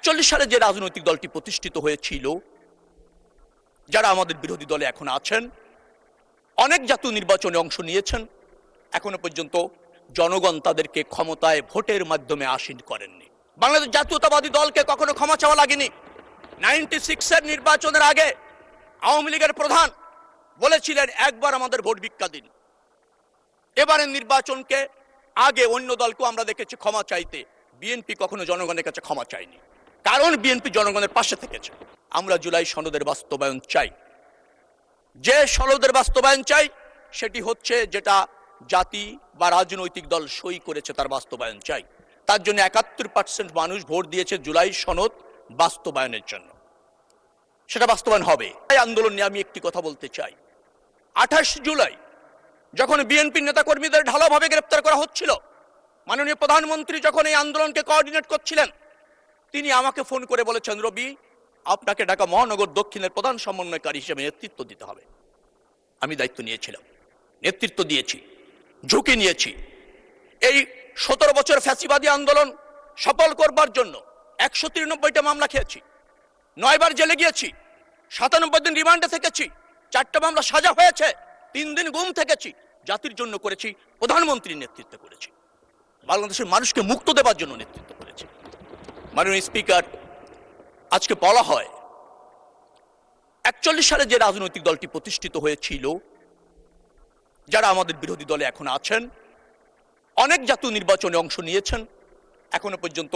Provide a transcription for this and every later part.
41 সালে যে রাজনৈতিক দলটি প্রতিষ্ঠিত হয়েছিল, যারা আমাদের বিরোধী দলে এখন আছেন, অনেক জাতীয় নির্বাচনে অংশ নিয়েছেন, এখনো পর্যন্ত জনগণ তাদেরকে ক্ষমতায় ভোটের মাধ্যমে আসীন করেননি। বাংলাদেশ জাতীয়তাবাদী দলকে কখনো ক্ষমা চাওয়া লাগেনি। 96 এর নির্বাচনের আগে আওয়ামী লীগের প্রধান বলেছিলেন, একবার আমাদের ভোট ভিক্ষা দিন। এবারের নির্বাচনকে আগে অন্য দলকেও আমরা দেখেছি ক্ষমা চাইতে, বিএনপি কখনো জনগণের কাছে ক্ষমা চায়নি, কারণ বিএনপি জনগণের পাশে থেকেছে। আমরা জুলাই সনদের বাস্তবায়ন চাই। যে সনদের বাস্তবায়ন চাই সেটি হচ্ছে যেটা জাতি বা রাজনৈতিক দল সই করেছে, তার বাস্তবায়ন চাই। তার জন্য 71% মানুষ ভোট দিয়েছে জুলাই সনদ বাস্তবায়নের জন্য। সেটা বাস্তবায়ন হবে। এই আন্দোলন নিয়ে আমি একটি কথা বলতে চাই। 28 জুলাই যখন বিএনপির নেতাকর্মীদের ঢালাওভাবে গ্রেপ্তার করা হচ্ছিল, মাননীয় প্রধানমন্ত্রী যখন এই আন্দোলনকে কোঅর্ডিনেট করছিলেন, তিনি আমাকে ফোন করে বলেছেন, রবি, আপনাকে ঢাকা মহানগর দক্ষিণের প্রধান সমন্বয়কারী হিসেবে নেতৃত্ব দিতে হবে। আমি দায়িত্ব নিয়েছিলাম, নেতৃত্ব দিয়েছি, ঝুঁকি নিয়েছি। এই 17 বছর ফ্যাসিবাদী আন্দোলন সফল করবার জন্য 193টা মামলা খেয়েছি, 9 বার জেলে গিয়েছি, 97 দিন রিমান্ডে থেকেছি, 4টা মামলা সাজা হয়েছে, 3 দিন গুম থেকেছি। জাতির জন্য করেছি, প্রধানমন্ত্রীর নেতৃত্বে করেছি, বাংলাদেশের মানুষকে মুক্ত দেবার জন্য নেতৃত্ব করেছি। মাননীয় স্পিকার, আজকে বলা হয় 41 সালে যে রাজনৈতিক দলটি প্রতিষ্ঠিত হয়েছিল, যারা আমাদের বিরোধী দলে এখন আছেন, অনেক জাতীয় নির্বাচনে অংশ নিয়েছেন, এখনো পর্যন্ত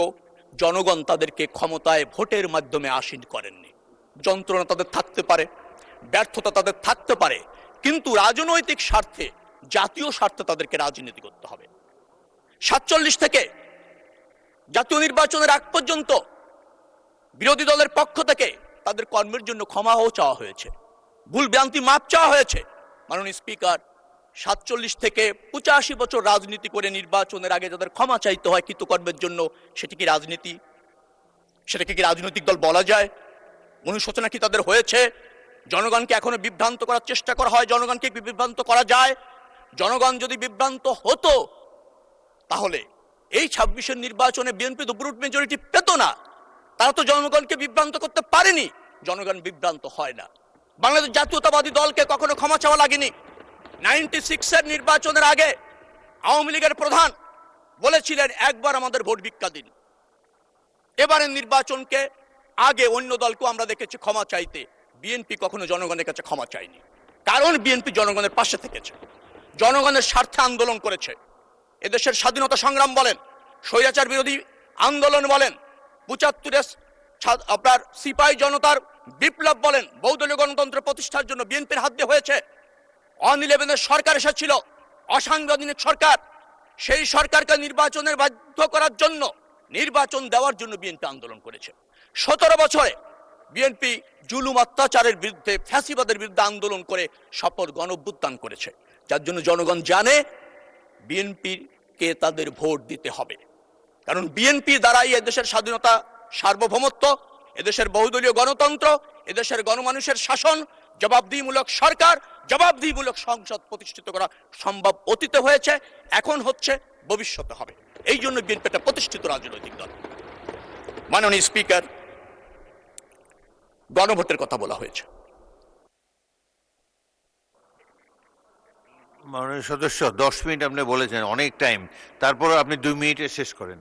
জনগণ তাদেরকে ক্ষমতায় ভোটের মাধ্যমে আসীন করেননি। যন্ত্রণা তাদের থাকতে পারে, ব্যর্থতা তাদের থাকতে পারে, কিন্তু রাজনৈতিক স্বার্থে, জাতীয় স্বার্থে তাদেরকে রাজনীতি করতে হবে। 47 থেকে জাতীয় নির্বাচনের আগ পর্যন্ত বিরোধী দলের পক্ষ থেকে তাদের কর্মের জন্য ক্ষমাও চাওয়া হয়েছে, ভুল ভ্রান্তি মাপ চাওয়া হয়েছে। মাননীয় স্পিকার, 47 থেকে 85 বছর রাজনীতি করে নির্বাচনের আগে যাদের ক্ষমা চাইতে হয় কৃতকর্মের জন্য, সেটি কি রাজনীতি? সেটাকে কি রাজনৈতিক দল বলা যায়? অনুশোচনা কি তাদের হয়েছে? জনগণকে এখনো বিভ্রান্ত করার চেষ্টা করা হয়, জনগণকে বিভ্রান্ত করা যায়? জনগণ যদি বিভ্রান্ত হতো তাহলে এই 26-এর নির্বাচনে বিএনপি তো ব্রুট মেজরিটি পেত না। তারা তো জনগণকে বিভ্রান্ত করতে পারেনি, জনগণ বিভ্রান্ত হয় না। বাংলাদেশ জাতীয়তাবাদী দলকে কখনো ক্ষমা চাওয়া লাগেনি। 96 এর নির্বাচনের আগে আওয়ামী লীগের প্রধান বলেছিলেন, একবার আমাদের ভোট ভিক্ষা দিন। এবারের নির্বাচনকে আগে অন্য দলকেও আমরা দেখেছি ক্ষমা চাইতে, বিএনপি কখনো জনগণের কাছে ক্ষমা চায়নি, কারণ বিএনপি জনগণের পাশে থেকেছে, জনগণের স্বার্থে আন্দোলন করেছে। এদেশের স্বাধীনতা সংগ্রাম বলেন, স্বৈরাচার বিরোধী আন্দোলন বলেন, 75-এর আপনার সিপাহী জনতার বিপ্লব বলেন, বহুদলীয় গণতন্ত্র প্রতিষ্ঠার জন্য বিএনপির হাত দিয়ে হয়েছে। 11-এর সরকার এসেছিল, অসাংবিধানিক সরকার, সেই সরকারকে নির্বাচনের বাধ্য করার জন্য, নির্বাচন দেওয়ার জন্য বিএনপি আন্দোলন করেছে। 17 বছরে বিএনপি জুলুম অত্যাচারের বিরুদ্ধে, ফ্যাসিবাদের বিরুদ্ধে আন্দোলন করে সফল গণঅভ্যুত্থান করেছে, যার জন্য জনগণ জানে বিএনপিকে তাদের ভোট দিতে হবে। কারণ বিএনপি দ্বারাই এদেশের স্বাধীনতা, সার্বভৌমত্ব, এদেশের বহুদলীয় গণতন্ত্র, এদেশের গণমানুষের শাসন, জবাবদিহিমূলক সরকার, জবাবদিহিমূলক সংসদ প্রতিষ্ঠিত করা সম্ভব। অতীতে হয়েছে, এখন হচ্ছে, ভবিষ্যতে হবে। এই জন্য বিএনপি একটা প্রতিষ্ঠিত রাজনৈতিক দল। মাননীয় স্পিকার, গণভোটের কথা বলা হয়েছে। মাননীয় সদস্য, 10 মিনিট আপনি বলেছেন, অনেক টাইম, তারপর আপনি 2 মিনিটে শেষ করেন।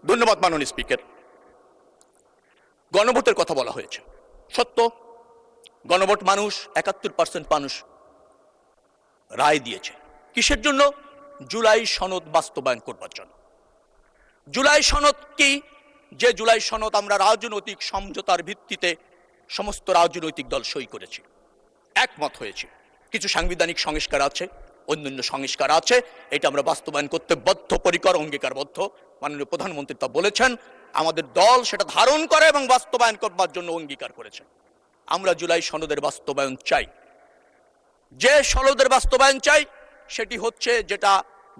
ধন্যবাদ মাননীয় স্পিকার। গণভোটের কথা বলা হয়েছে, সত্য। গণভোট মানুষ, 71% মানুষ রায় দিয়েছে। কিসের জন্য? জুলাই সনদ বাস্তবায়ন করবার জন্য। জুলাই সনদ কি? যে জুলাই সনদ আমরা রাজনৈতিক সমঝোতার ভিত্তিতে সমস্ত রাজনৈতিক দল সই করেছি, একমত হয়েছে। কিছু সাংবিধানিক সংস্কার আছে, অন্যান্য সংস্কার আছে, এটা আমরা বাস্তবায়ন করতে বদ্ধপরিকর, অঙ্গীকারবদ্ধ। মাননীয় প্রধানমন্ত্রী তা বলেছেন, আমাদের দল সেটা ধারণ করে এবং বাস্তবায়ন করবার জন্য অঙ্গীকার করেছে। আমরা জুলাই সনদের বাস্তবায়ন চাই। যে সনদের বাস্তবায়ন চাই সেটি হচ্ছে যেটা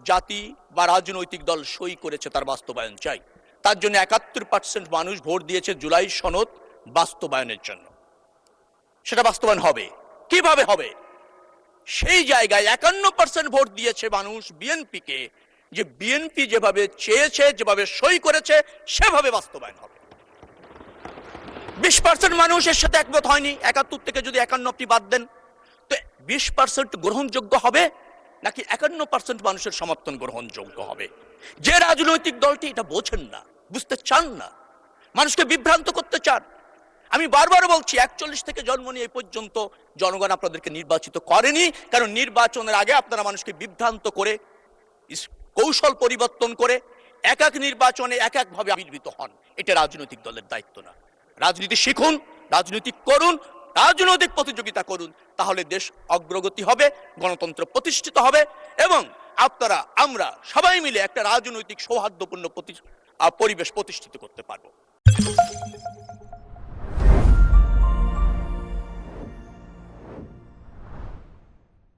জাতি বা রাজনৈতিক দল সই করেছে, তার বাস্তবায়ন চাই। তার জন্য 71% মানুষ ভোট দিয়েছে জুলাই সনদ বাস্তবায়নের জন্য। সেটা বাস্তবায়ন হবে। কিভাবে হবে? সেই জায়গায় 51% ভোট দিয়েছে মানুষ বিএনপিকে, যে বিএনপি যেভাবে চেয়েছে, যেভাবে সই করেছে, সেভাবে বাস্তবায়ন হবে। 20% মানুষের সাথে একমত হয়নি, 71 থেকে যদি 51 আপনি বাদ দেন, তো 20% গ্রহণযোগ্য হবে নাকি 51% মানুষের সমর্থন গ্রহণযোগ্য হবে? যে রাজনৈতিক দলটি এটা বোঝেন না, বুঝতে চান না, মানুষকে বিভ্রান্ত করতে চান। আমি বারবার বলছি, 41 থেকে জন্ম নিয়ে এই পর্যন্ত জনগণ আপনাদেরকে নির্বাচিত করেনি, কারণ নির্বাচনের আগে আপনারা মানুষকে বিভ্রান্ত করে, কৌশল পরিবর্তন করে এক এক নির্বাচনে এক একভাবে আবির্ভূত হন। এটা রাজনৈতিক দলের দায়িত্ব না। রাজনীতি শিখুন, রাজনীতি করুন, রাজনৈতিক প্রতিযোগিতা করুন, তাহলে দেশ অগ্রগতি হবে, গণতন্ত্র প্রতিষ্ঠিত হবে এবং আপনারা আমরা সবাই মিলে একটা রাজনৈতিক সৌহার্দ্যপূর্ণ পরিবেশ প্রতিষ্ঠিত করতে পারবো।